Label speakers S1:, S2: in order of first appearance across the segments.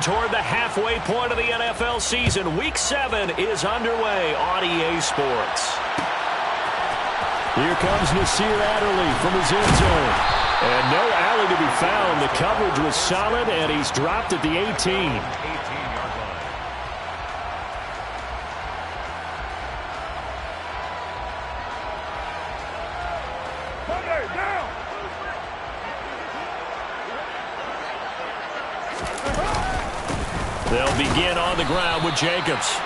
S1: Toward the halfway point of the NFL season, Week 7 is underway on EA Sports.
S2: Here comes Nasir Adderley from his end zone. And no alley to be found. The coverage was solid, and he's dropped at the 18.
S1: They'll begin on the ground with Jacobs.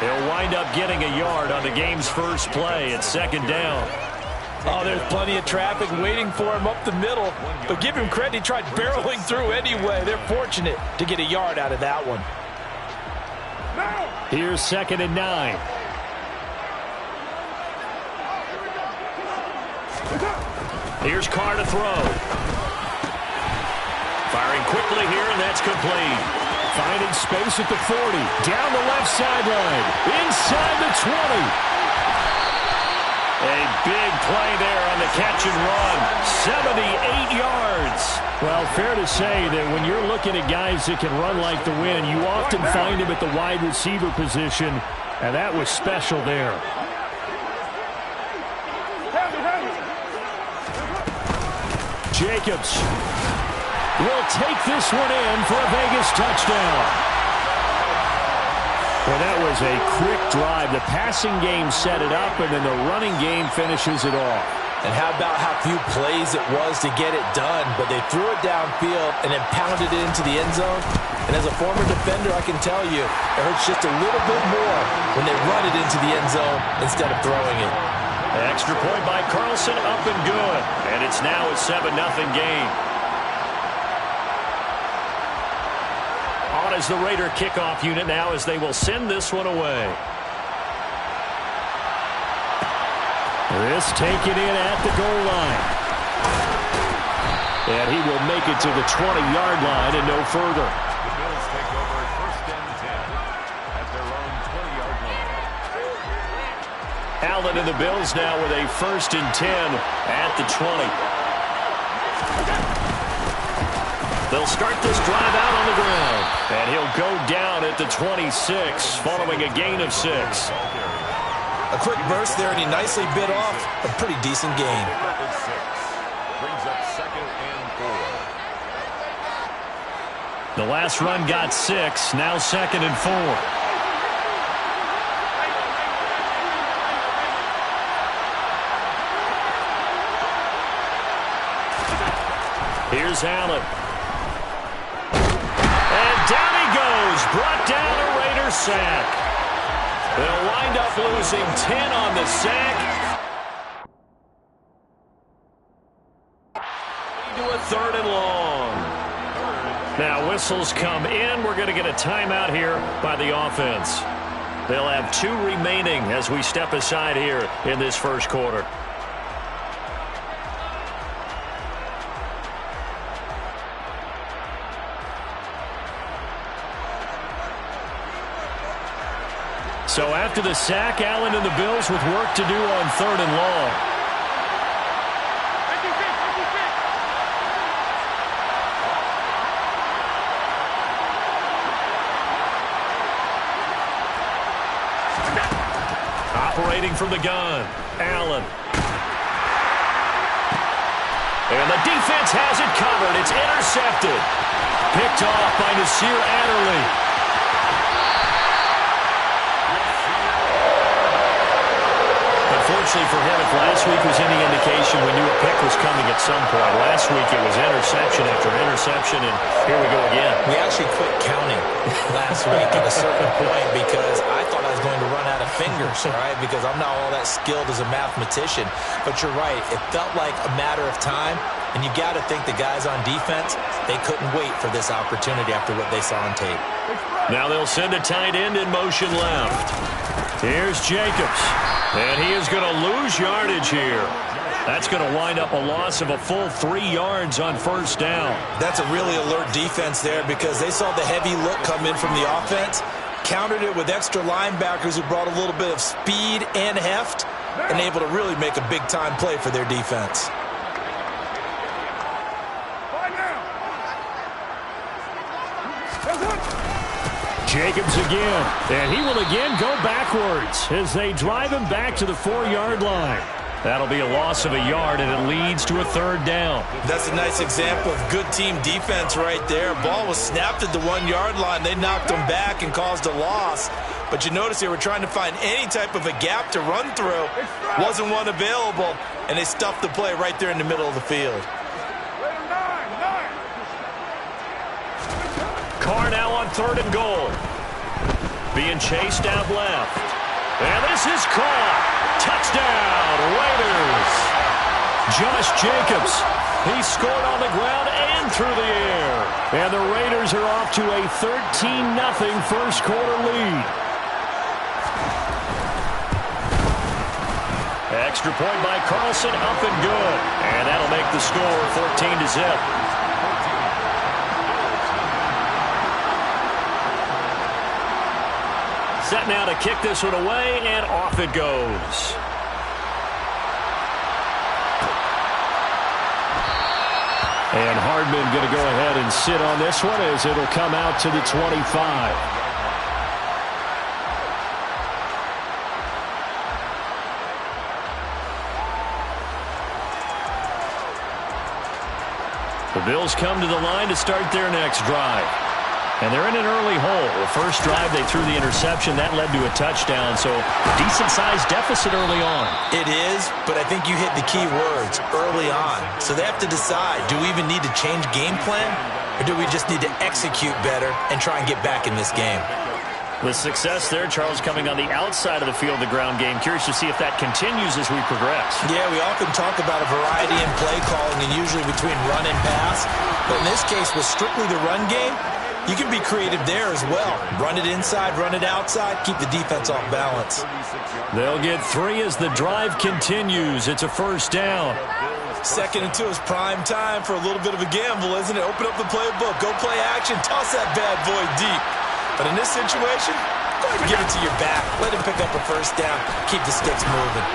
S1: He'll wind up getting a yard on the game's first play at second down.
S3: Oh, there's plenty of traffic waiting for him up the middle. But give him credit, he tried barreling through anyway. They're fortunate to get a yard out of that one.
S2: Here's 2nd and 9.
S1: Here's Carr to throw. Firing quickly here, and that's complete.
S2: Finding space at the 40. Down the left sideline. Inside the 20.
S1: A big play there on the catch and run. 78 yards.
S2: Well, fair to say that when you're looking at guys that can run like the wind, you often find them at the wide receiver position, and that was special there. Jacobs will take this one in for a Vegas touchdown. Well, that was a quick drive. The passing game set it up, and then the running game finishes it off.
S3: And how about how few plays it was to get it done, but they threw it downfield and then pounded it into the end zone. And as a former defender, I can tell you, it hurts just a little bit more when they run it into the end zone instead of throwing it.
S1: The extra point by Carlson, up and good. And it's now a 7-0 game. On is the Raider kickoff unit now as they will send this one away.
S2: This taken in at the goal line. And he will make it to the 20-yard line and no further.
S4: The Bills take over 1st and 10 at their own 20-yard line.
S1: Allen and the Bills now with a 1st and 10 at the 20. They'll start this drive out on the ground. And he'll go down at the 26 following a gain of 6.
S3: A quick burst there, and he nicely bit off a pretty decent gain.
S4: Brings up 2nd and 4.
S1: The last run got 6, now 2nd and 4. Here's Allen. And down he goes. Brought down a Raider sack. They'll wind up losing 10 on the sack. To a 3rd and long. Now whistles come in. We're going to get a timeout here by the offense. They'll have 2 remaining as we step aside here in this first quarter. So after the sack, Allen and the Bills with work to do on 3rd and long. Operating from the gun, Allen. And the defense has it covered. It's intercepted. Picked off by Nasir Adderley. Unfortunately for him, if last week was any indication, we knew a pick was coming at some point. Last week it was interception after interception, and here we go again.
S3: We actually quit counting last week at a certain point because I thought I was going to run out of fingers, all right, because I'm not all that skilled as a mathematician. But you're right. It felt like a matter of time, and you got to think the guys on defense, they couldn't wait for this opportunity after what they saw on tape.
S1: Now they'll send a tight end in motion left. Here's Jacobs. And he is going to lose yardage here. That's going to wind up a loss of a full 3 yards on 1st down.
S3: That's a really alert defense there because they saw the heavy look come in from the offense, countered it with extra linebackers who brought a little bit of speed and heft, and able to really make a big-time play for their defense.
S2: Jacobs again, and he will again go backwards as they drive him back to the 4-yard line.
S1: That'll be a loss of a yard, and it leads to a 3rd down.
S3: That's a nice example of good team defense right there. Ball was snapped at the 1-yard line. They knocked him back and caused a loss. But you notice they were trying to find any type of a gap to run through. Wasn't one available, and they stuffed the play right there in the middle of the field.
S1: Carr now on 3rd and goal. Being chased out left. And this is caught. Touchdown, Raiders. Josh Jacobs. He scored on the ground and through the air.
S2: And the Raiders are off to a 13-0 first quarter lead.
S1: Extra point by Carlson, up and good. And that'll make the score 14-0. Set now to kick this one away, and off it goes.
S2: And Hardman going to go ahead and sit on this one as it'll come out to the 25.
S1: The Bills come to the line to start their next drive. And they're in an early hole. The first drive, they threw the interception. That led to a touchdown, so decent-sized deficit early on.
S3: It is, but I think you hit the key words, early on. So they have to decide, do we even need to change game plan, or do we just need to execute better and try and get back in this game?
S1: With success there, Charles, coming on the outside of the field, the ground game. Curious to see if that continues as we progress.
S3: Yeah, we often talk about a variety in play calling and usually between run and pass. But in this case, with strictly the run game, you can be creative there as well. Run it inside, run it outside, keep the defense off balance.
S1: They'll get 3 as the drive continues. It's a 1st down.
S3: 2nd and 2 is prime time for a little bit of a gamble, isn't it? Open up the playbook, go play action, toss that bad boy deep. But in this situation, go ahead and give it to your back. Let him pick up a 1st down. Keep the sticks moving.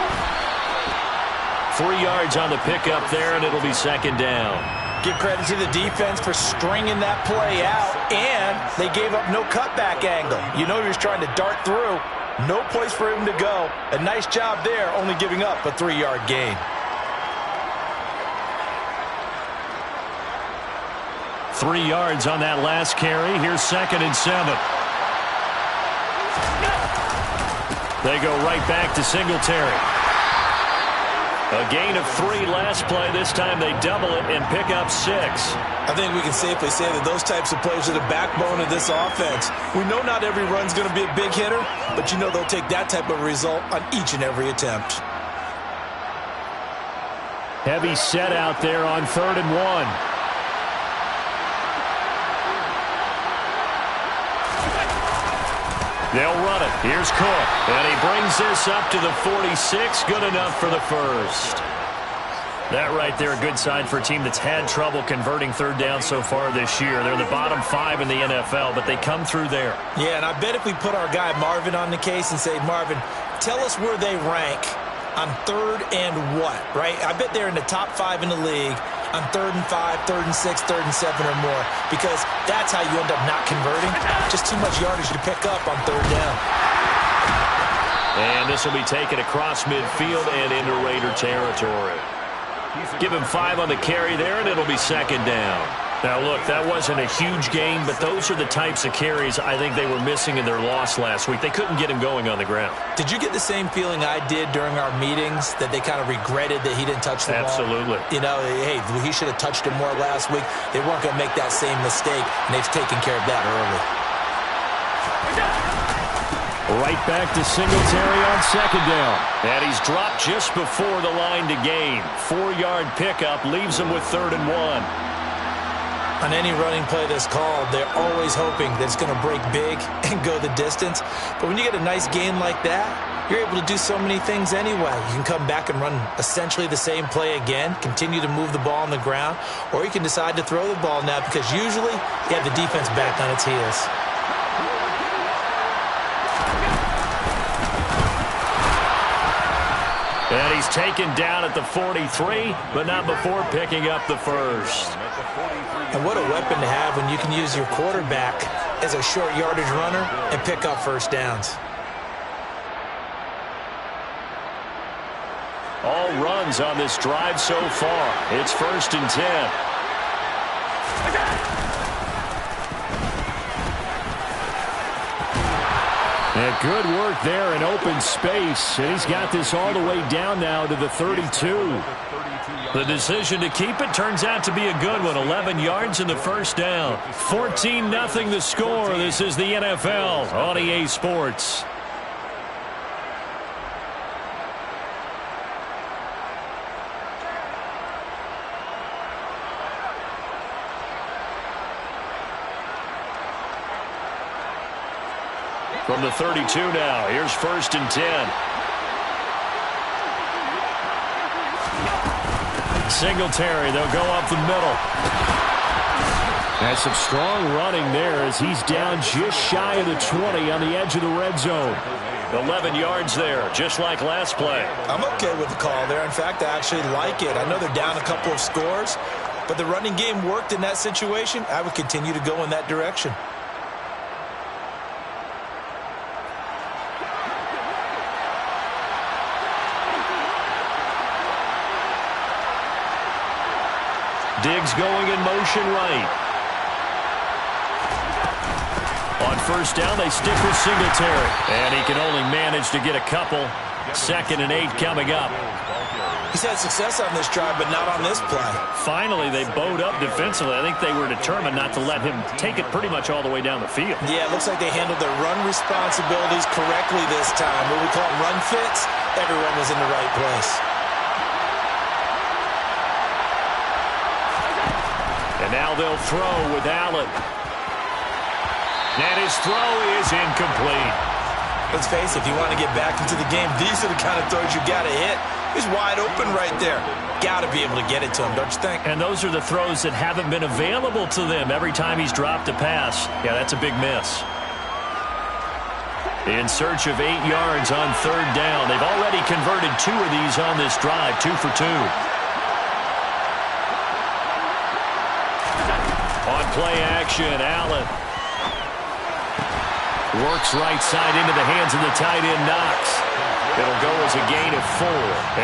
S1: 3 yards on the pickup there, and it'll be 2nd down.
S3: Give credit to the defense for stringing that play out, and they gave up no cutback angle. You know he was trying to dart through. No place for him to go. A nice job there, only giving up a 3-yard gain.
S1: 3 yards on that last carry. Here's 2nd and 7. They go right back to Singletary. A gain of 3 last play. This time they double it and pick up 6.
S3: I think we can safely say that those types of plays are the backbone of this offense. We know not every run's going to be a big hitter, but you know they'll take that type of result on each and every attempt.
S2: Heavy set out there on 3rd and 1.
S1: They'll run it. Here's Cook. And he brings this up to the 46. Good enough for the 1st. That right there, a good sign for a team that's had trouble converting 3rd down so far this year. They're the bottom 5 in the NFL, but they come through there.
S3: Yeah, and I bet if we put our guy Marvin on the case and say, Marvin, tell us where they rank on 3rd and what, right? I bet they're in the top 5 in the league on 3rd and 5, 3rd and 6, 3rd and 7 or more, because that's how you end up not converting. Just too much yardage to pick up on 3rd down.
S1: And this will be taken across midfield and into Raider territory. Give him 5 on the carry there, and it'll be 2nd down. Now, look, that wasn't a huge gain, but those are the types of carries I think they were missing in their loss last week. They couldn't get him going on the ground.
S3: Did you get the same feeling I did during our meetings, that they kind of regretted that he didn't touch the ball?
S1: Absolutely.
S3: You know, hey, he should have touched him more last week. They weren't going to make that same mistake, and they've taken care of that early.
S2: Right back to Singletary on 2nd down.
S1: And he's dropped just before the line to gain. 4-yard pickup leaves him with 3rd and 1.
S3: On any running play that's called, they're always hoping that it's going to break big and go the distance. But when you get a nice gain like that, you're able to do so many things anyway. You can come back and run essentially the same play again, continue to move the ball on the ground, or you can decide to throw the ball now because usually you have the defense back on its heels.
S1: And he's taken down at the 43, but not before picking up the 1st.
S3: And what a weapon to have when you can use your quarterback as a short yardage runner and pick up first downs.
S2: All runs on this drive so far. It's 1st and 10. And good work there in open space. And he's got this all the way down now to the 32.
S1: The decision to keep it turns out to be a good one. 11 yards in the first down. 14-0 the score. This is the NFL on EA Sports.
S2: From the 32 now, here's 1st and 10.
S1: Singletary, they'll go up the middle.
S2: That's some strong running there as he's down just shy of the 20 on the edge of the red zone.
S1: 11 yards there, just like last play.
S3: I'm okay with the call there. In fact, I actually like it. I know they're down a couple of scores, but the running game worked in that situation. I would continue to go in that direction.
S1: Diggs going in motion right. On first down, they stick with Singletary. And he can only manage to get a couple. 2nd and 8 coming up.
S3: He's had success on this drive, but not on this play.
S1: Finally, they bowed up defensively. I think they were determined not to let him take it pretty much all the way down the field.
S3: Yeah, it looks like they handled their run responsibilities correctly this time. What we call run fits, everyone was in the right place.
S1: And now they'll throw with Allen. And his throw is incomplete.
S3: Let's face it, if you want to get back into the game, these are the kind of throws you got to hit. He's wide open right there. Got to be able to get it to him, don't you think?
S1: And those are the throws that haven't been available to them every time he's dropped a pass. Yeah, that's a big miss. In search of 8 yards on 3rd down. They've already converted 2 of these on this drive, 2 for 2. On play action, Allen works right side into the hands of the tight end, Knox. It'll go as a gain of 4.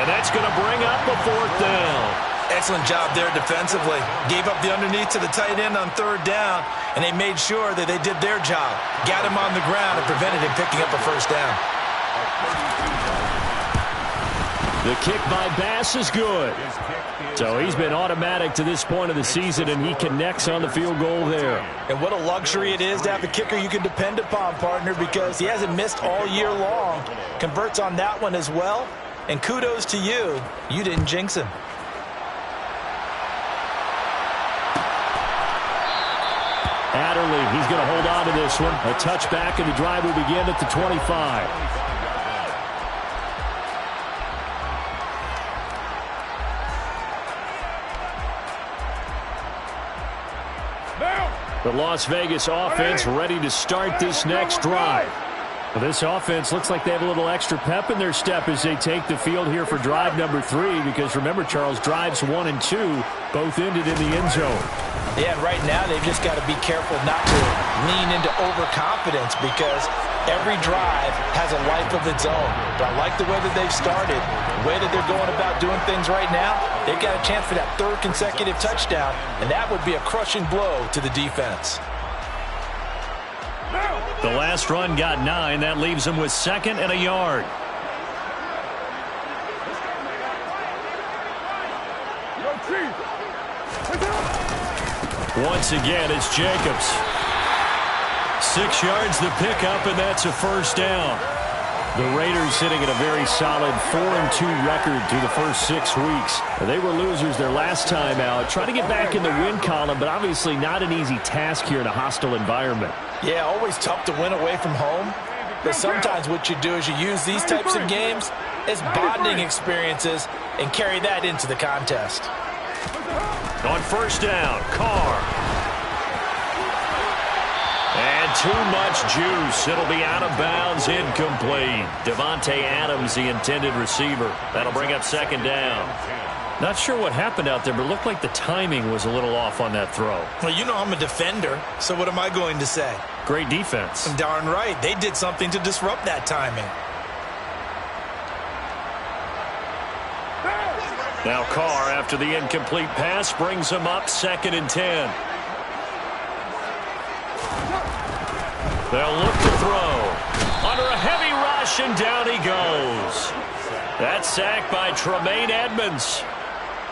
S1: And that's going to bring up a 4th down.
S3: Excellent job there defensively. Gave up the underneath to the tight end on 3rd down, and they made sure that they did their job. Got him on the ground and prevented him picking up a first down.
S2: The kick by Bass is good. So he's been automatic to this point of the season, and he connects on the field goal there.
S3: And what a luxury it is to have a kicker you can depend upon, partner, because he hasn't missed all year long. Converts on that one as well. And kudos to you. You didn't jinx him.
S2: Adderley, he's going to hold on to this one. A touchback, and the drive will begin at the 25. The Las Vegas offense ready to start this next drive. Well, this offense looks like they have a little extra pep in their step as they take the field here for drive number 3, because remember, Charles, drives 1 and 2 both ended in the end zone.
S3: Yeah, and right now they've just got to be careful not to lean into overconfidence, because every drive has a life of its own. But I like the way that they've started, the way that they're going about doing things right now. They've got a chance for that 3rd consecutive touchdown, and that would be a crushing blow to the defense.
S1: The last run got 9. That leaves them with 2nd and a yard. Once again, it's Jacobs. 6 yards the pickup, and that's a first down.
S2: The Raiders sitting at a very solid 4-2 record through the first 6 weeks. They were losers their last time out. Trying to get back in the win column, but obviously not an easy task here in a hostile environment.
S3: Yeah, always tough to win away from home. But sometimes what you do is you use these types of games as bonding experiences and carry that into the contest.
S1: On first down, Carr. And too much juice. It'll be out of bounds, incomplete. Davante Adams, the intended receiver. That'll bring up second down. Not sure what happened out there, but it looked like the timing was a little off on that throw.
S3: Well, you know I'm a defender, so what am I going to say?
S1: Great defense.
S3: Darn right. They did something to disrupt that timing.
S1: Now Carr, after the incomplete pass, brings him up 2nd and 10. They'll look to throw. Under a heavy rush, and down he goes. That's sacked by Tremaine Edmonds.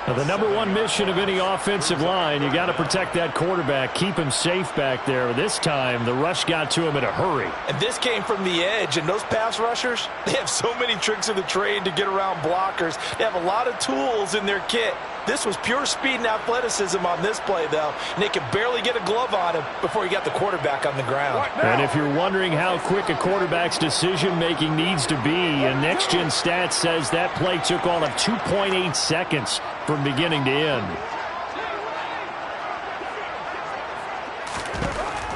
S2: Now, the number one mission of any offensive line, you got to protect that quarterback, keep him safe back there. This time, the rush got to him in a hurry.
S3: And this came from the edge, and those pass rushers, they have so many tricks of the trade to get around blockers. They have a lot of tools in their kit. This was pure speed and athleticism on this play, though, and they could barely get a glove on him before he got the quarterback on the ground.
S2: And if you're wondering how quick a quarterback's decision-making needs to be, and Next Gen Stats says that play took all of 2.8 seconds from beginning to end.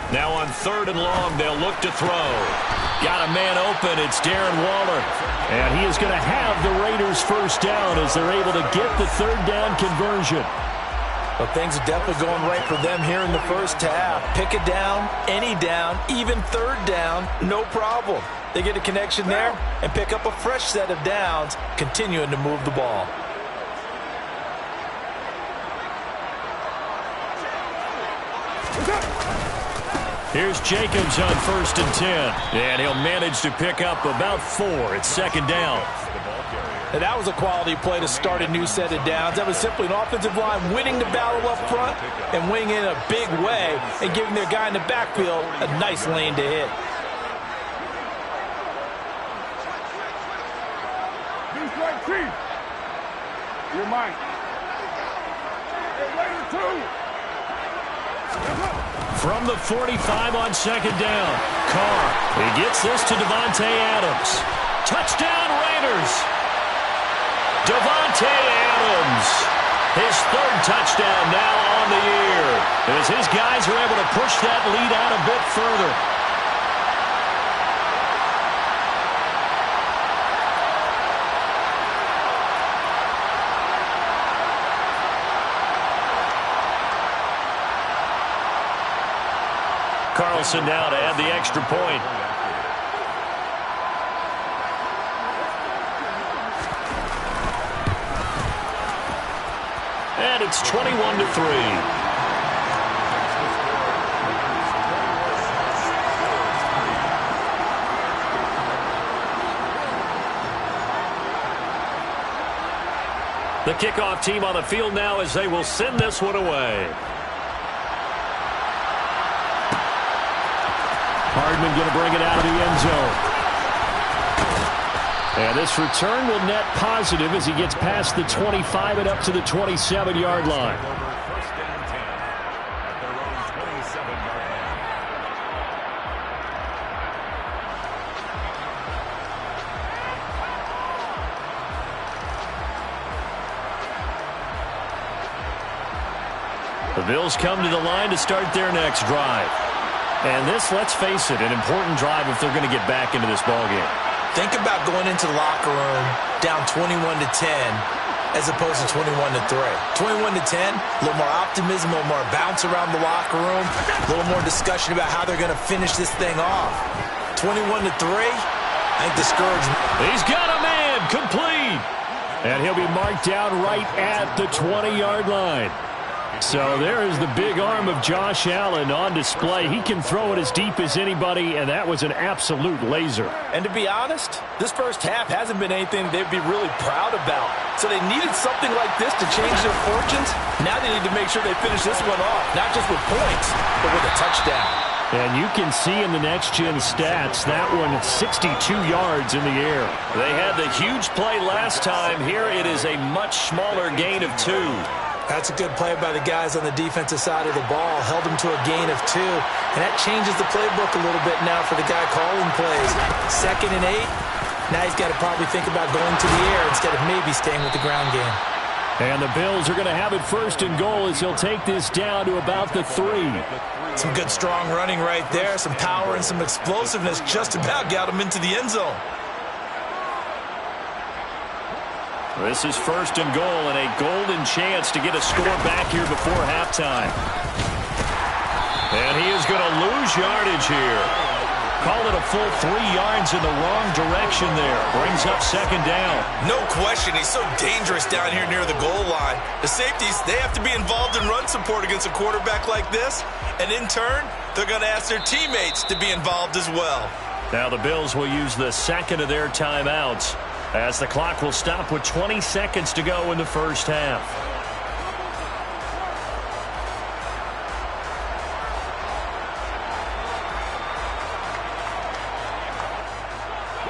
S1: Now on 3rd and long, they'll look to throw. Got a man open. It's Darren Waller.
S2: And he is going to have the Raiders first down as they're able to get the 3rd down conversion.
S3: Well, things are definitely going right for them here in the first half. Pick a down, any down, even 3rd down, no problem. They get a connection there and pick up a fresh set of downs, continuing to move the ball.
S1: Here's Jacobs on 1st and 10. And he'll manage to pick up about 4. It's 2nd down.
S3: And that was a quality play to start a new set of downs. That was simply an offensive line winning the battle up front and winning in a big way and giving their guy in the backfield a nice lane to hit.
S4: You're mine.
S1: From the 45 on 2nd down. Carr, he gets this to Davante Adams. Touchdown Raiders! Davante Adams, his 3rd touchdown now on the year, as his guys are able to push that lead out a bit further. Carlson now to add the extra point. And it's 21-3. The kickoff team on the field now as they will send this one away.
S2: Hardman going to bring it out of the end zone. And this return will net positive as he gets past the 25 and up to the 27-yard line.
S4: First and 10 at their own 27-yard line.
S1: The Bills come to the line to start their next drive. And this, let's face it, an important drive if they're going to get back into this ballgame.
S3: Think about going into the locker room down 21-10 as opposed to 21-3. 21-10, a little more optimism, a little more bounce around the locker room, a little more discussion about how they're going to finish this thing off. 21-3, I think discouraged.
S1: He's got a man, complete.
S2: And he'll be marked down right at the 20-yard line. So there is the big arm of Josh Allen on display. He can throw it as deep as anybody, and that was an absolute laser.
S3: And to be honest, this first half hasn't been anything they'd be really proud about. So they needed something like this to change their fortunes. Now they need to make sure they finish this one off, not just with points, but with a touchdown.
S2: And you can see in the next-gen stats, that one 62 yards in the air.
S1: They had the huge play last time. Here it is a much smaller gain of 2.
S3: That's a good play by the guys on the defensive side of the ball. Held them to a gain of 2. And that changes the playbook a little bit now for the guy calling plays. 2nd and 8. Now he's got to probably think about going to the air instead of maybe staying with the ground game.
S2: And the Bills are going to have it first and goal as he'll take this down to about the 3.
S3: Some good strong running right there. Some power and some explosiveness just about got him into the end zone.
S1: This is first and goal and a golden chance to get a score back here before halftime. And he is going to lose yardage here. Call it a full 3 yards in the wrong direction there. Brings up second down.
S3: No question, he's so dangerous down here near the goal line. The safeties, they have to be involved in run support against a quarterback like this. And in turn, they're going to ask their teammates to be involved as well.
S1: Now the Bills will use the second of their timeouts as the clock will stop with 20 seconds to go in the first half.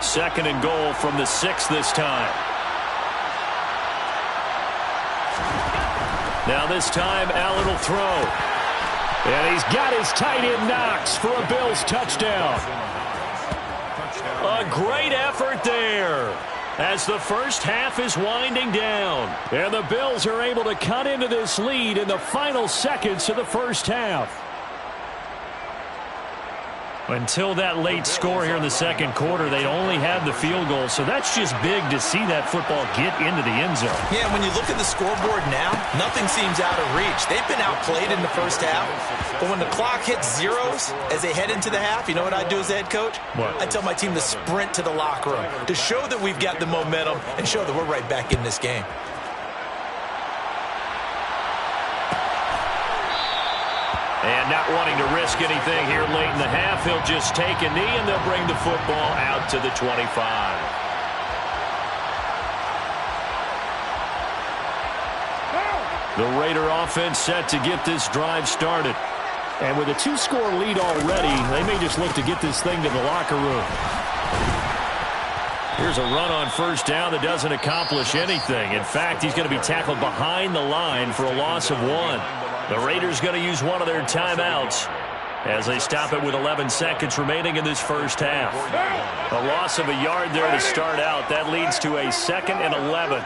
S1: Second and goal from the 6 this time. Now this time, Allen will throw. And he's got his tight end Knox for a Bills touchdown. A great effort there as the first half is winding down. And the Bills are able to cut into this lead in the final seconds of the first half. Until that late score here in the second quarter, they only had the field goal, so that's just big to see that football get into the end zone.
S3: Yeah, when you look at the scoreboard now, nothing seems out of reach. They've been outplayed in the first half, but when the clock hits zeros as they head into the half, you know what I do as the head coach?
S1: What?
S3: I tell my team to sprint to the locker room to show that we've got the momentum and show that we're right back in this game.
S1: And not wanting to risk anything here late in the half, he'll just take a knee and they'll bring the football out to the 25. The Raider offense set to get this drive started.
S2: And with a 2-score lead already, they may just look to get this thing to the locker room.
S1: Here's a run on first down that doesn't accomplish anything. In fact, he's going to be tackled behind the line for a loss of 1. The Raiders going to use one of their timeouts as they stop it with 11 seconds remaining in this first half. A loss of a yard there to start out. That leads to a 2nd and 11.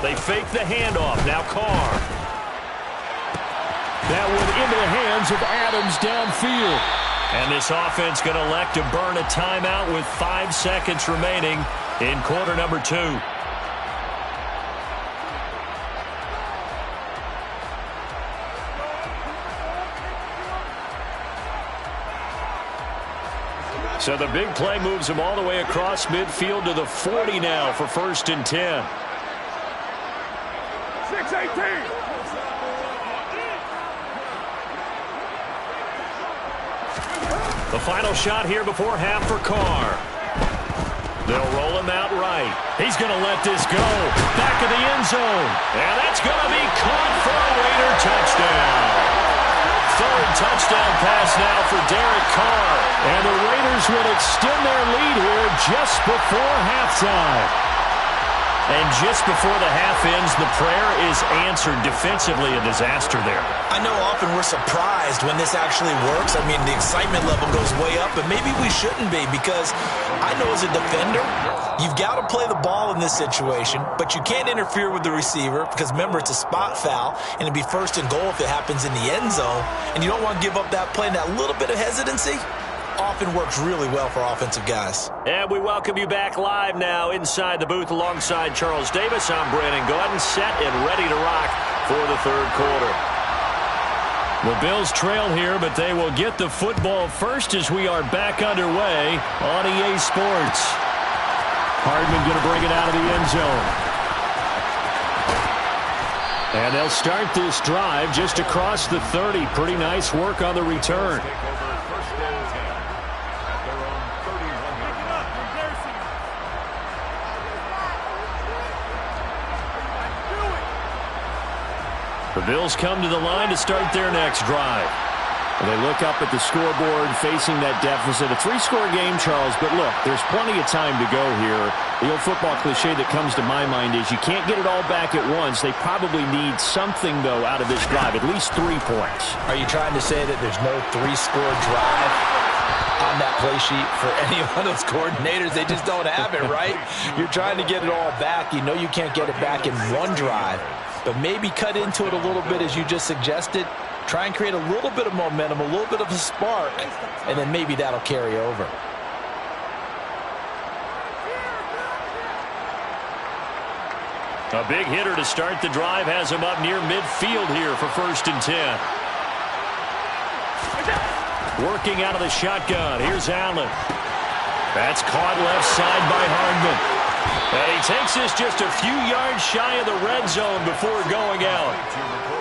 S1: They fake the handoff. Now Carr.
S2: That one into the hands of Adams downfield.
S1: And this offense going to elect to burn a timeout with 5 seconds remaining in quarter number 2. So the big play moves them all the way across midfield to the 40 now for 1st and 10.
S5: 6-18.
S1: The final shot here before half for Carr. They'll roll him out right. He's going to let this go. Back of the end zone. And that's going to be caught for a Raider touchdown. 3rd touchdown pass now for Derek Carr.
S2: And the Raiders will extend their lead here just before halftime.
S1: And just before the half ends, the prayer is answered. Defensively, a disaster there.
S3: I know often we're surprised when this actually works. I mean, the excitement level goes way up, but maybe we shouldn't be, because I know as a defender, you've got to play the ball in this situation, but you can't interfere with the receiver because, remember, it's a spot foul, and it'd be 1st and goal if it happens in the end zone, and you don't want to give up that play and that little bit of hesitancy. Often works really well for offensive guys.
S1: And we welcome you back live now inside the booth alongside Charles Davis. I'm Brandon Gaudin, set and ready to rock for the 3rd quarter.
S2: The Bills trail here, but they will get the football first as we are back underway on EA Sports. Hardman going to bring it out of the end zone. And they'll start this drive just across the 30. Pretty nice work on the return.
S1: The Bills come to the line to start their next drive.
S2: They look up at the scoreboard facing that deficit. A 3-score game, Charles, but look, there's plenty of time to go here. The old football cliche that comes to my mind is you can't get it all back at once. They probably need something, though, out of this drive, at least 3 points.
S3: Are you trying to say that there's no 3-score drive on that play sheet for any one of those coordinators? They just don't have it, right? You're trying to get it all back. You know you can't get it back in one drive, but maybe cut into it a little bit as you just suggested. Try and create a little bit of momentum, a little bit of a spark, and then maybe that'll carry over.
S1: A big hitter to start the drive has him up near midfield here for 1st and 10. Working out of the shotgun. Here's Allen. That's caught left side by Hardman. And he takes this just a few yards shy of the red zone before going out.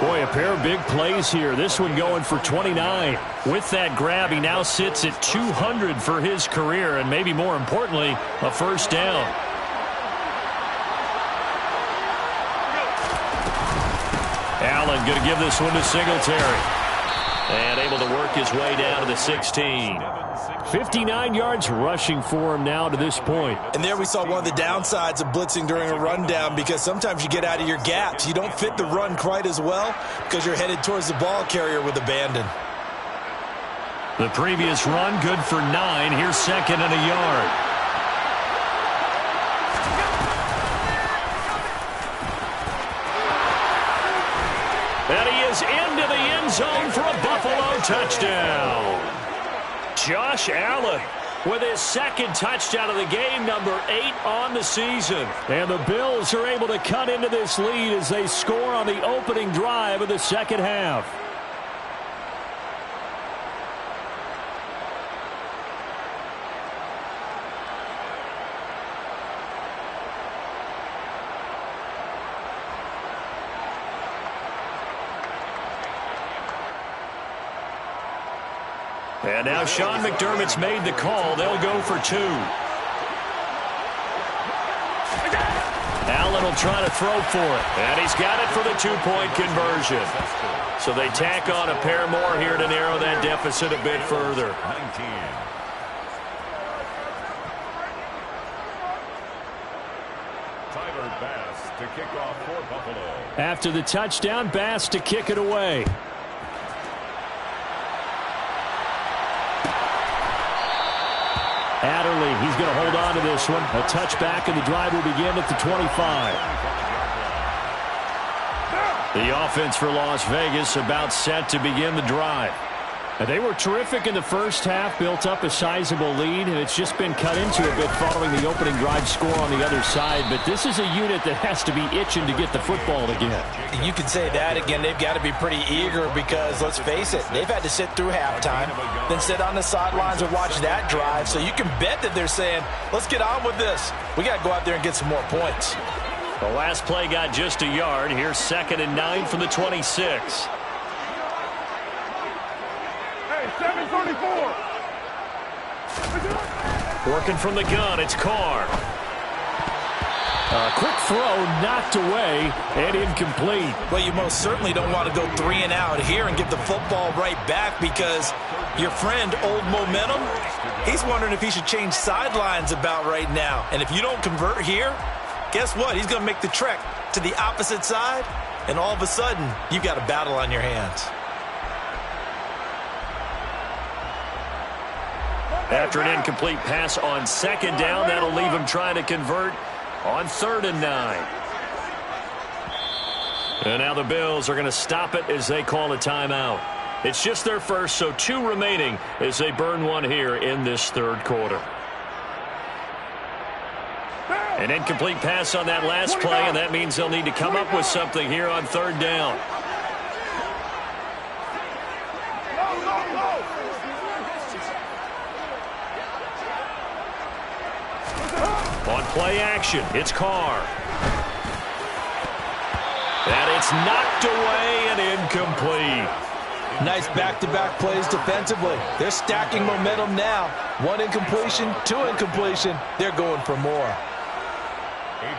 S2: Boy, a pair of big plays here. This one going for 29.
S1: With that grab, he now sits at 200 for his career, and maybe more importantly, a 1st down. Allen going to give this one to Singletary. And able to work his way down to the 16.
S2: 59 yards rushing for him now to this point.
S3: And there we saw one of the downsides of blitzing during a rundown, because sometimes you get out of your gaps. You don't fit the run quite as well because you're headed towards the ball carrier with abandon.
S1: The previous run good for 9. Here's 2nd and a yard. And he is into the end zone for a Buffalo touchdown. Josh Allen with his 2nd touchdown of the game, number 8 on the season.
S2: And the Bills are able to cut into this lead as they score on the opening drive of the 2nd half.
S1: And now Sean McDermott's made the call. They'll go for 2. Allen will try to throw for it. And he's got it for the 2-point conversion. So they tack on a pair more here to narrow that deficit a bit further.
S4: 19. Tyler Bass to kick off for Buffalo.
S2: After the touchdown, Bass to kick it away. Adderley, he's going to hold on to this one. A touchback, and the drive will begin at the 25.
S1: The offense for Las Vegas about set to begin the drive.
S2: And they were terrific in the first half, built up a sizable lead, and it's just been cut into a bit following the opening drive score on the other side. But this is a unit that has to be itching to get the football again.
S3: You can say that again. They've got to be pretty eager because, let's face it, they've had to sit through halftime, then sit on the sidelines and watch that drive. So you can bet that they're saying, let's get on with this. We got to go out there and get some more points.
S1: The last play got just a yard. Here's 2nd and 9 from the 26.
S5: 734.
S1: Working from the gun, it's Carr.
S2: A quick throw knocked away and incomplete.
S3: Well, you most certainly don't want to go 3 and out here and give the football right back, because your friend, Old Momentum, he's wondering if he should change sidelines about right now. And if you don't convert here, guess what? He's going to make the trek to the opposite side, and all of a sudden, you've got a battle on your hands.
S1: After an incomplete pass on 2nd down, that'll leave him trying to convert on 3rd and 9. And now the Bills are going to stop it as they call a timeout. It's just their first, so 2 remaining as they burn one here in this 3rd quarter. An incomplete pass on that last play, and that means they'll need to come up with something here on 3rd down. On play action, it's Carr. And it's knocked away and incomplete.
S3: Nice back-to-back plays defensively. They're stacking momentum now. 1 incompletion, 2 incompletion. They're going for more.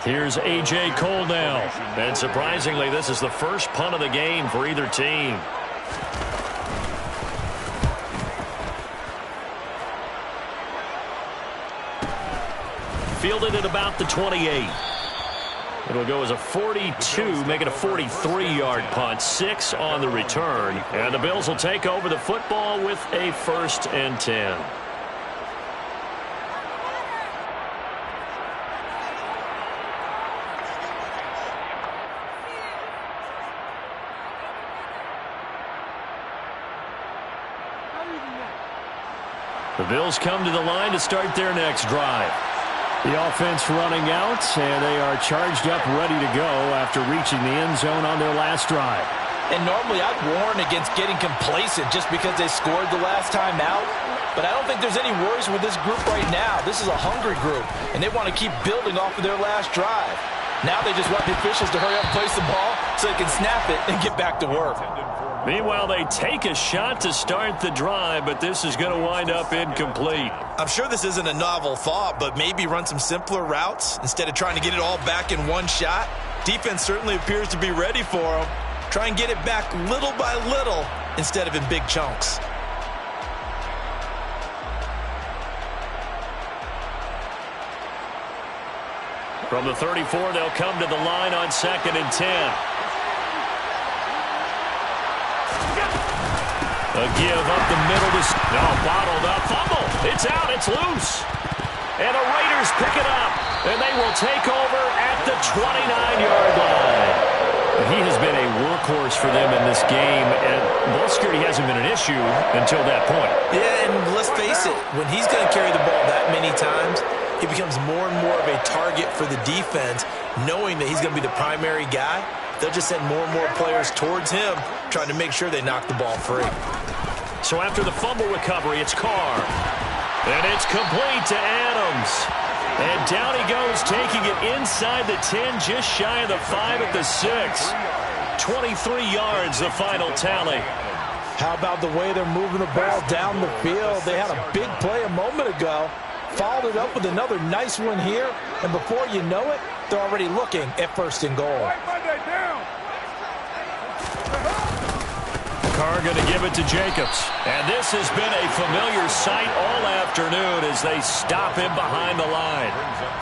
S1: Here's A.J. Cole now. And surprisingly, this is the first punt of the game for either team. fielded at about the 28. It'll go as a 42, make it a 43-yard punt, 6 on the return. And the Bills will take over the football with a 1st and 10. The Bills come to the line to start their next drive. The offense running out, and they are charged up, ready to go after reaching the end zone on their last drive.
S3: And normally I'd warn against getting complacent just because they scored the last time out. But I don't think there's any worries with this group right now. This is a hungry group, and they want to keep building off of their last drive. Now they just want the officials to hurry up and place the ball so they can snap it and get back to work.
S1: Meanwhile, they take a shot to start the drive, but this is going to wind up incomplete.
S3: I'm sure this isn't a novel thought, but maybe run some simpler routes instead of trying to get it all back in one shot. Defense certainly appears to be ready for them. Try and get it back little by little instead of in big chunks.
S1: From the 34, they'll come to the line on 2nd and 10. A give up the middle to... No, bottled up. Fumble. It's out. It's loose. And the Raiders pick it up. And they will take over at the 29-yard line. He has been a workhorse for them in this game. And ball security hasn't been an issue until that point.
S3: Yeah, and let's face it. When he's going to carry the ball that many times, he becomes more and more of a target for the defense, knowing that he's going to be the primary guy. They'll just send more and more players towards him, trying to make sure they knock the ball free.
S1: So after the fumble recovery, it's Carr. And it's complete to Adams. And down he goes, taking it inside the 10, just shy of the 5 at the 6. 23 yards, the final tally.
S3: How about the way they're moving the ball down the field? They had a big play a moment ago. Followed it up with another nice one here. And before you know it, they're already looking at 1st and goal.
S1: Carr going to give it to Jacobs. And this has been a familiar sight all afternoon as they stop him behind the line.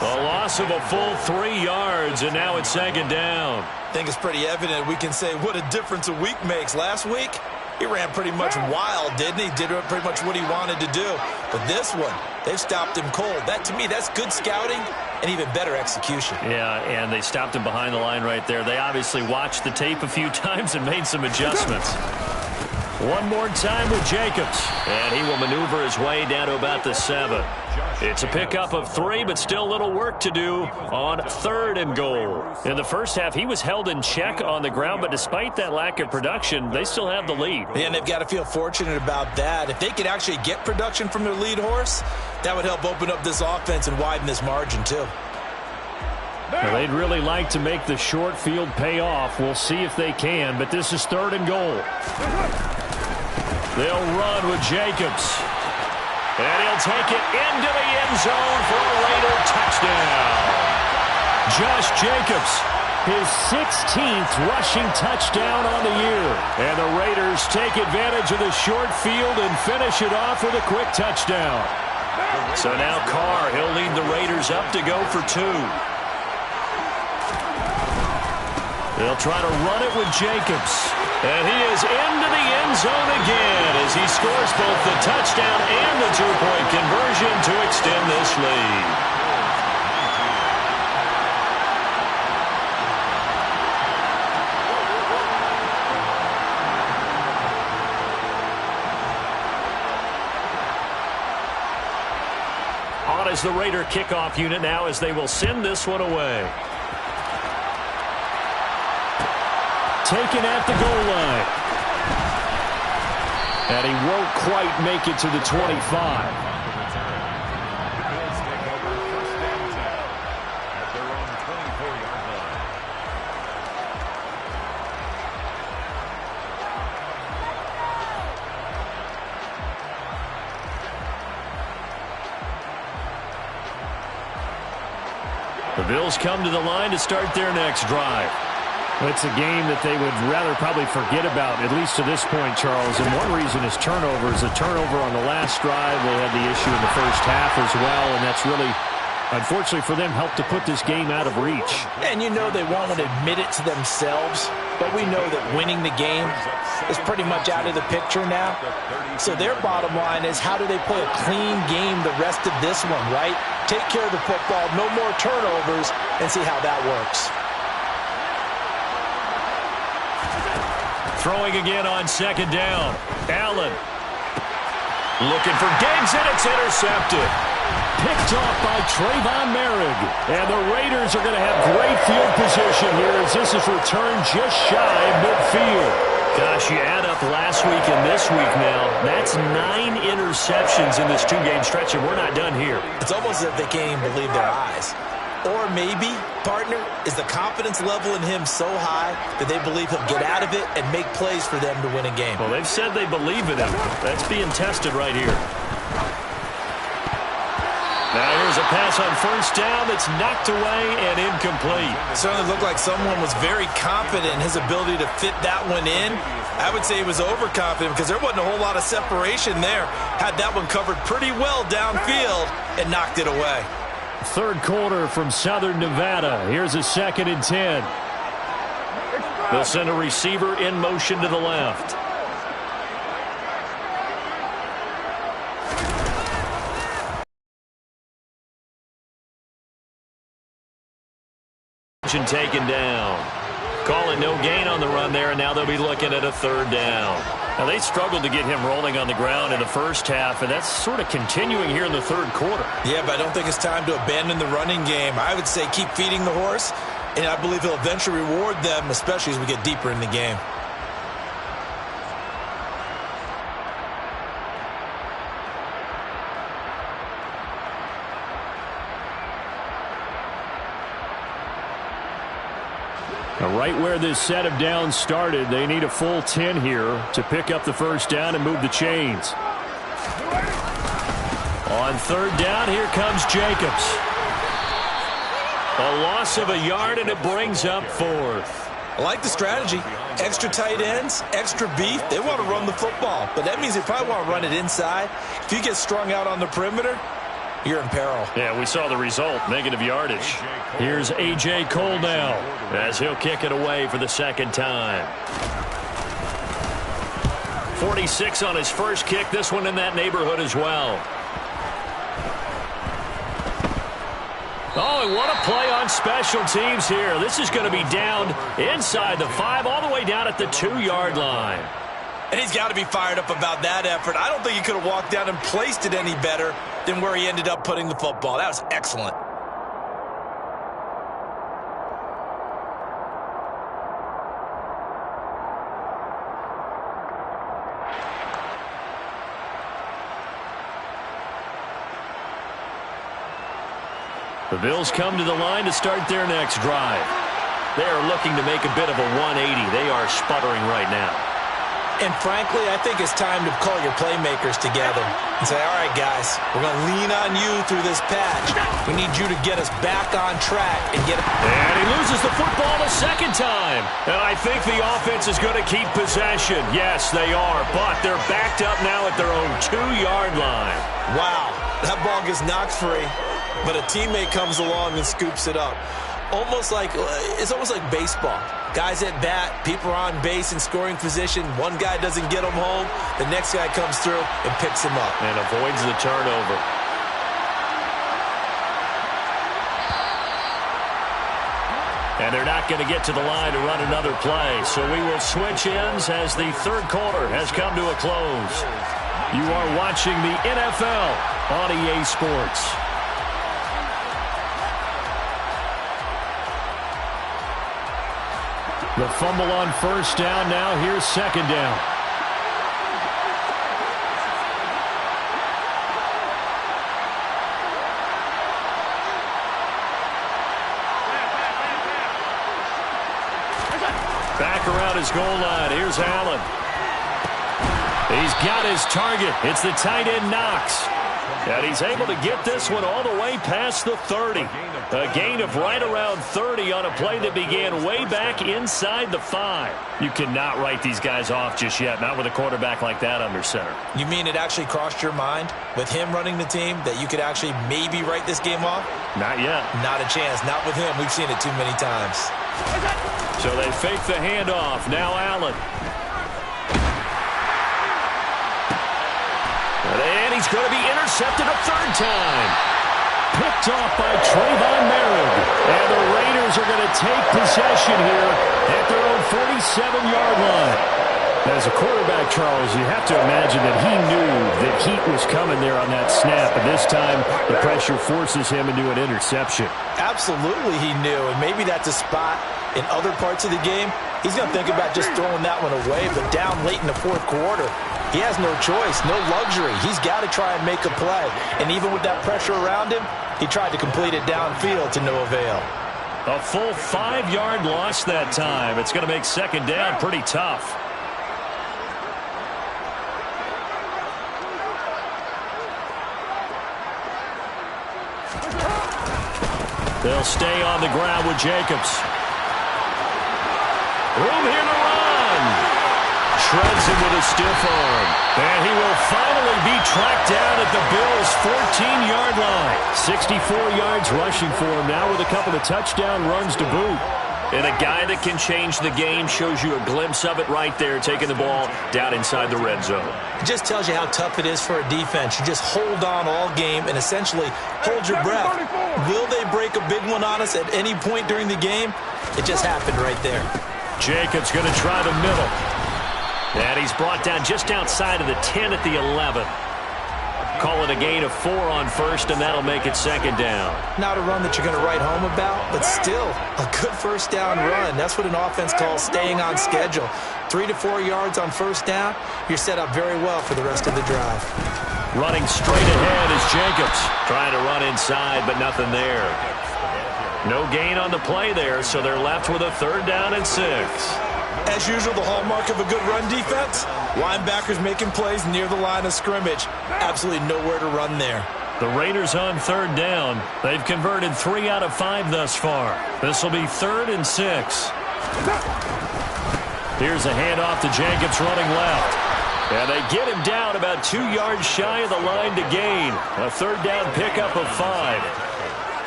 S1: A loss of a full 3 yards, and now it's 2nd down.
S3: I think it's pretty evident we can say what a difference a week makes. Last week, he ran pretty much wild, didn't he? Did pretty much what he wanted to do. But this one, they've stopped him cold. That, to me, that's good scouting and even better execution.
S1: Yeah, and they stopped him behind the line right there. They obviously watched the tape a few times and made some adjustments. One more time with Jacobs, and he will maneuver his way down to about the 7. It's a pickup of 3, but still a little work to do on 3rd and goal. In the first half, he was held in check on the ground, but despite that lack of production, they still have the lead.
S3: And they've got to feel fortunate about that. If they could actually get production from their lead horse, that would help open up this offense and widen this margin too.
S1: Well, they'd really like to make the short field pay off. We'll see if they can, but this is 3rd and goal. They'll run with Jacobs. And he'll take it into the end zone for a Raider touchdown. Josh Jacobs, his 16th rushing touchdown on the year. And the Raiders take advantage of the short field and finish it off with a quick touchdown. So now Carr, he'll lead the Raiders up to go for 2. They'll try to run it with Jacobs. And he is into the end zone again as he scores both the touchdown and the 2-point conversion to extend this lead. On is the Raider kickoff unit now as they will send this one away. Taken at the goal line. And he won't quite make it to the 25. The Bills come to the line to start their next drive. It's a game that they would rather probably forget about, at least to this point, Charles. And one reason is turnovers. A turnover on the last drive. They had the issue in the first half as well, and that's really
S2: Unfortunately for them, helped to put this game out of reach.
S3: And you know they won't admit it to themselves, but we know that winning the game is pretty much out of the picture now. So their bottom line is, how do they play a clean game the rest of this one, right? Take care of the football, no more turnovers, and see how that works.
S1: Throwing again on second down. Allen looking for Diggs, and it's intercepted.
S2: Picked off by Trayvon Merrick. And the Raiders are going to have great field position here as this is returned just shy of midfield.
S1: Gosh, you add up last week and this week now, that's 9 interceptions in this 2-game stretch, and we're not done here.
S3: It's almost as if they can't even believe their eyes. Or maybe, partner, is the confidence level in him so high that they believe he'll get out of it and make plays for them to win a game.
S1: Well, they've said they believe in him. That's being tested right here. Now here's a pass on first down that's knocked away and incomplete.
S3: It certainly looked like someone was very confident in his ability to fit that one in. I would say he was overconfident because there wasn't a whole lot of separation there. Had that one covered pretty well downfield and knocked it away.
S2: Third quarter from Southern Nevada. Here's a 2nd and 10.
S1: They'll send a receiver in motion to the left. Taken down. Call it no gain on the run there, and now they'll be looking at a 3rd down. Now, they struggled to get him rolling on the ground in the first half, and that's sort of continuing here in the 3rd quarter.
S3: Yeah, but I don't think it's time to abandon the running game. I would say keep feeding the horse, and I believe he'll eventually reward them, especially as we get deeper in the game.
S2: Right where this set of downs started, they need a full 10 here to pick up the first down and move the chains.
S1: On 3rd down, here comes Jacobs. A loss of a yard, and it brings up 4th.
S3: I like the strategy. Extra tight ends, extra beef. They want to run the football, but that means they probably want to run it inside. If you get strung out on the perimeter, you're in peril.
S1: Yeah, we saw the result, negative yardage. Here's A.J. Cole now as he'll kick it away for the 2nd time. 46 on his first kick, this one in that neighborhood as well. Oh, and what a play on special teams here. This is going to be down inside the 5, all the way down at the 2-yard line.
S3: And he's got to be fired up about that effort. I don't think he could have walked down and placed it any better than where he ended up putting the football. That was excellent.
S1: The Bills come to the line to start their next drive. They are looking to make a bit of a 180. They are sputtering right now.
S3: And frankly, I think it's time to call your playmakers together and say, all right, guys, we're going to lean on you through this patch. We need you to get us back on track and get it.
S1: And he loses the football the 2nd time. And I think the offense is going to keep possession. Yes, they are, but they're backed up now at their own 2-yard line.
S3: Wow, that ball gets knocked free, but a teammate comes along and scoops it up. It's almost like baseball. Guys at bat, people are on base in scoring position. One guy doesn't get them home. The next guy comes through and picks him up.
S1: And avoids the turnover. And they're not going to get to the line to run another play. So we will switch ends as the 3rd quarter has come to a close. You are watching the NFL on EA Sports.
S2: The fumble on first down. Now here's 2nd down.
S1: Back around his goal line. Here's Allen. He's got his target. It's the tight end Knox. And he's able to get this one all the way past the 30. A gain of right around 30 on a play that began way back inside the 5. You cannot write these guys off just yet, not with a quarterback like that under center.
S3: You mean it actually crossed your mind with him running the team that you could actually maybe write this game off?
S1: Not yet.
S3: Not a chance. Not with him. We've seen it too many times.
S1: So they fake the handoff. Now Allen. And he's going to be intercepted a third time. Picked off by Trayvon Merritt. And the Raiders are going to take possession here at their own 47-yard line. As a quarterback, Charles, you have to imagine that he knew that heat was coming there on that snap. And this time, the pressure forces him into an interception.
S3: Absolutely he knew. And maybe that's a spot in other parts of the game. He's going to think about just throwing that one away. But down late in the fourth quarter, he has no choice, no luxury. He's got to try and make a play. And even with that pressure around him, he tried to complete it downfield to no avail.
S1: A full 5-yard loss that time. It's going to make second down pretty tough. They'll stay on the ground with Jacobs. Room here to run. Shreds him with a stiff arm. And he will finally be tracked down at the Bills' 14-yard line. 64 yards rushing for him now with a couple of touchdown runs to boot. And a guy that can change the game shows you a glimpse of it right there, taking the ball down inside the red zone.
S3: It just tells you how tough it is for a defense. You just hold on all game and essentially hold your breath. Will they break a big one on us at any point during the game? It just happened right there.
S1: Jacobs going to try the middle. And he's brought down just outside of the 10 at the 11. Call it a gain of 4 on first, and that'll make it second down.
S3: Not a run that you're going to write home about, but still a good first down run. That's what an offense calls staying on schedule. 3 to 4 yards on first down, you're set up very well for the rest of the drive.
S1: Running straight ahead is Jacobs. Trying to run inside, but nothing there. No gain on the play there, so they're left with a 3rd down and 6.
S3: As usual, the hallmark of a good run defense, linebackers making plays near the line of scrimmage. Absolutely nowhere to run there.
S1: The Raiders on 3rd down. They've converted 3 out of 5 thus far. This will be 3rd and 6. Here's a handoff to Jacobs running left. And they get him down about 2 yards shy of the line to gain. A 3rd down pickup of 5.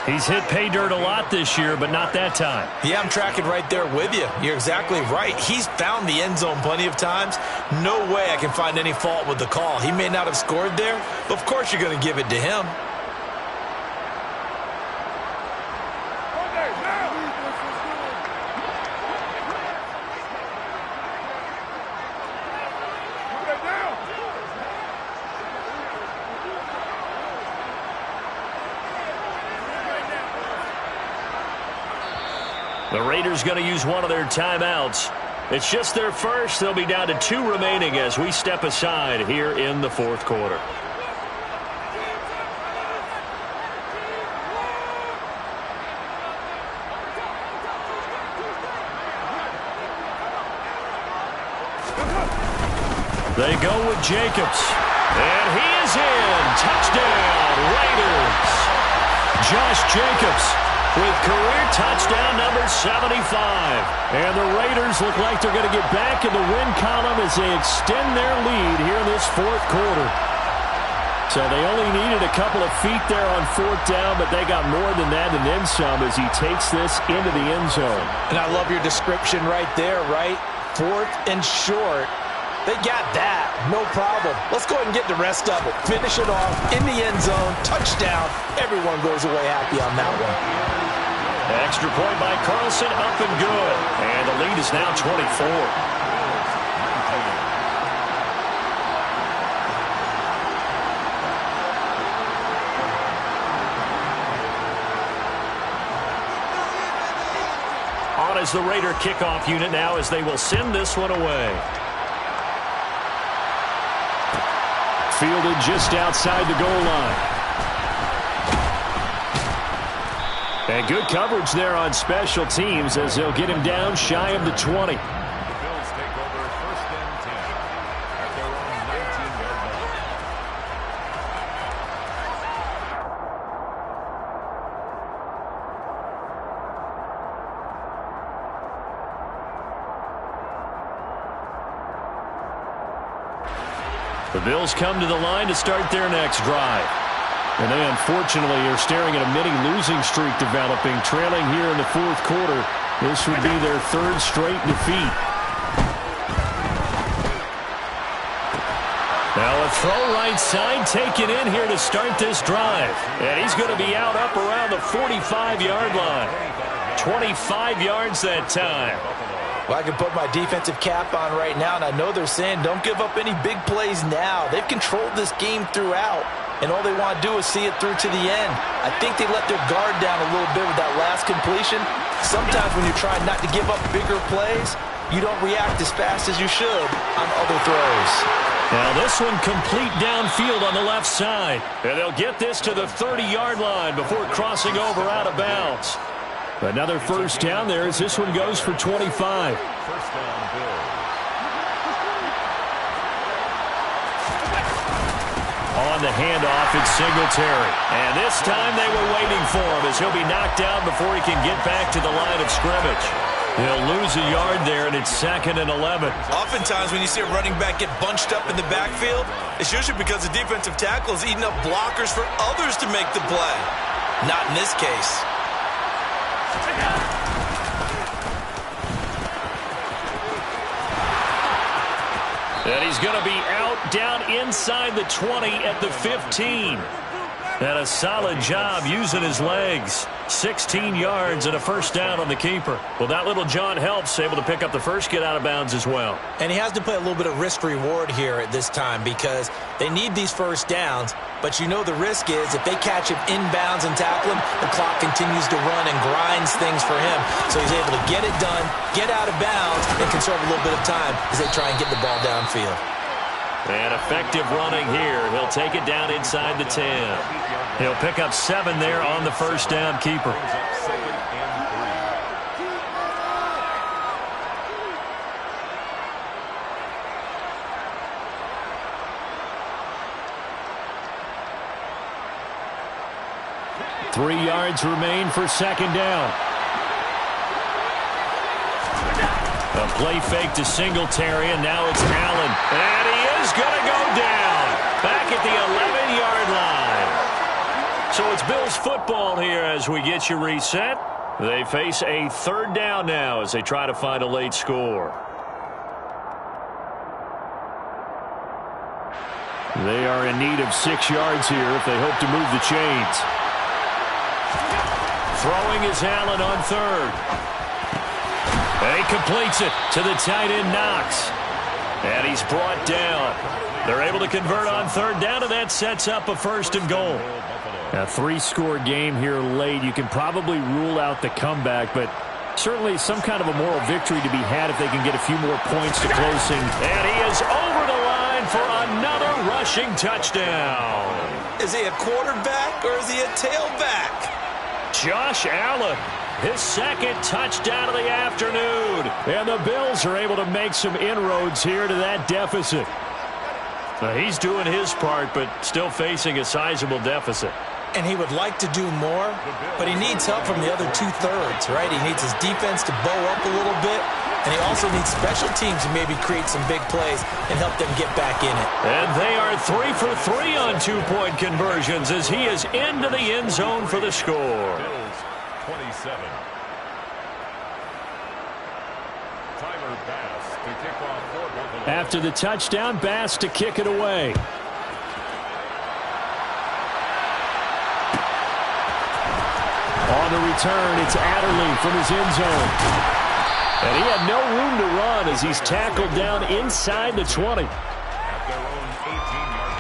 S1: He's hit pay dirt a lot this year, but not that time.
S3: Yeah, I'm tracking right there with you. You're exactly right. He's found the end zone plenty of times. No way I can find any fault with the call. He may not have scored there, but of course you're going to give it to him.
S1: The Raiders going to use one of their timeouts. It's just their first. They'll be down to 2 remaining as we step aside here in the 4th quarter. They go with Jacobs. And he is in. Touchdown, Raiders. Josh Jacobs with career touchdown number 75. And the Raiders look like they're going to get back in the win column as they extend their lead here in this 4th quarter. So they only needed a couple of feet there on 4th down, but they got more than that and then some as he takes this into the end zone.
S3: And I love your description right there, right? 4th and short. They got that. No problem. Let's go ahead and get the rest of it. Finish it off in the end zone. Touchdown. Everyone goes away happy on that one.
S1: Extra point by Carlson, up and good. And the lead is now 24. On is the Raider kickoff unit now as they will send this one away. Fielded just outside the goal line. And good coverage there on special teams as they'll get him down shy of the 20.
S4: The Bills take over 1st and 10 at their own 19-yard line.
S2: The Bills come to the line to start their next drive. And they unfortunately are staring at a mini losing streak developing, trailing here in the fourth quarter. This would be their third straight defeat. Now a throw right side taken in here to start this drive. And he's going to be out up around the 45-yard line. 25 yards that time.
S3: Well, I can put my defensive cap on right now, and I know they're saying don't give up any big plays now. They've controlled this game throughout, and all they want to do is see it through to the end. I think they let their guard down a little bit with that last completion. Sometimes when you're trying not to give up bigger plays, you don't react as fast as you should on other throws.
S2: Now this one complete downfield on the left side. And they'll get this to the 30-yard line before crossing over out of bounds. Another first down there as this one goes for 25.
S4: First down, Bills.
S2: On the handoff, it's Singletary. And this time they were waiting for him as he'll be knocked down before he can get back to the line of scrimmage. He'll lose a yard there, and it's 2nd and 11.
S3: Oftentimes when you see a running back get bunched up in the backfield, it's usually because the defensive tackle is eating up blockers for others to make the play. Not in this case.
S2: And he's going to be out down inside the 20 at the 15. And a solid job using his legs. 16 yards and a first down on the keeper. Well, that little John helps, able to pick up the first, get out of bounds as well.
S3: And he has to play a little bit of risk-reward here at this time because they need these first downs, but you know the risk is if they catch him inbounds and tackle him, the clock continues to run and grinds things for him. So he's able to get it done, get out of bounds, and conserve a little bit of time as they try and get the ball downfield.
S2: And effective running here. He'll take it down inside the 10. He'll pick up 7 there on the first down keeper. Three yards remain for second down. A play fake to Singletary, and now it's Allen. And he is going to go down. Back at the 11-yard line. So it's Bills football here as we get you reset. They face a third down now as they try to find a late score. They are in need of 6 yards here if they hope to move the chains. Throwing is Allen on third. And he completes it to the tight end Knox. And he's brought down. They're able to convert on third down, and that sets up a 1st and goal. A 3-score game here late. You can probably rule out the comeback, but certainly some kind of a moral victory to be had if they can get a few more points to close things. And he is over the line for another rushing touchdown.
S3: Is he a quarterback or is he a tailback?
S2: Josh Allen, his second touchdown of the afternoon. And the Bills are able to make some inroads here to that deficit. He's doing his part, but still facing a sizable deficit.
S3: And he would like to do more, but he needs help from the other 2/3, right? He needs his defense to bow up a little bit, and he also needs special teams to maybe create some big plays and help them get back in it.
S2: And they are 3 for 3 on 2-point conversions as he is into the end zone for the score.
S4: Bills 27. Tyler Bass to kick off for Buffalo.
S2: After the touchdown, Bass to kick it away. On the return, it's Adderley from his end zone. And he had no room to run as he's tackled down inside the 20.
S4: At their own 18-yard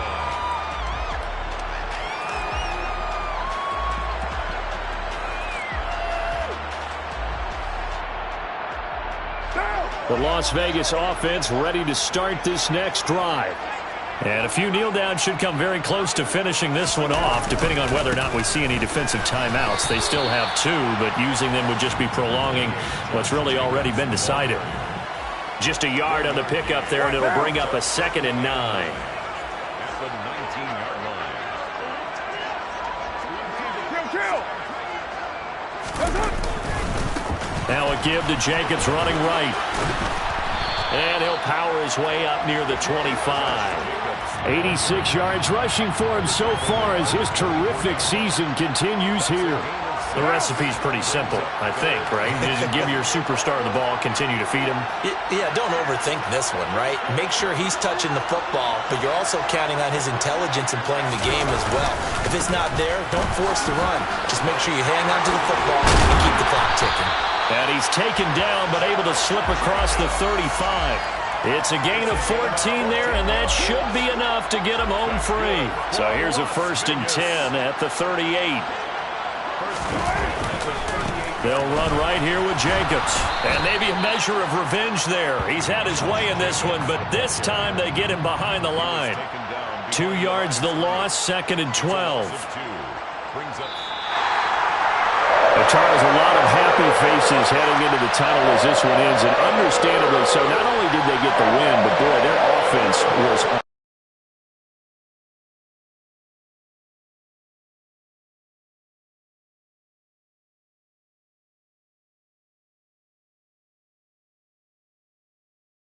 S4: line.
S2: The Las Vegas offense ready to start this next drive. And a few kneel downs should come very close to finishing this one off, depending on whether or not we see any defensive timeouts. They still have 2, but using them would just be prolonging what's really already been decided. Just a yard on the pickup there, and it'll bring up a 2nd and 9.
S4: At the 19-yard line.
S5: Kill!
S2: Now a give to Jacobs running right.
S1: And he'll power his way up near the 25.
S2: 86 yards rushing for him so far as his terrific season continues here.
S1: The recipe's pretty simple, I think, right? Just give your superstar the ball, continue to feed him.
S3: Yeah, don't overthink this one, right? Make sure he's touching the football, but you're also counting on his intelligence in playing the game as well. If it's not there, don't force the run. Just make sure you hang on to the football and keep the clock ticking.
S1: And he's taken down, but able to slip across the 35. It's a gain of 14 there, and that should be enough to get him home free. So here's a 1st and 10 at the 38. They'll run right here with Jacobs. And maybe a measure of revenge there. He's had his way in this one, but this time they get him behind the line. 2 yards the loss, 2nd and 12.
S2: Charles, a lot of happy faces heading into the tunnel as this one ends, and understandably so. Not only did they get the win, but boy, their offense was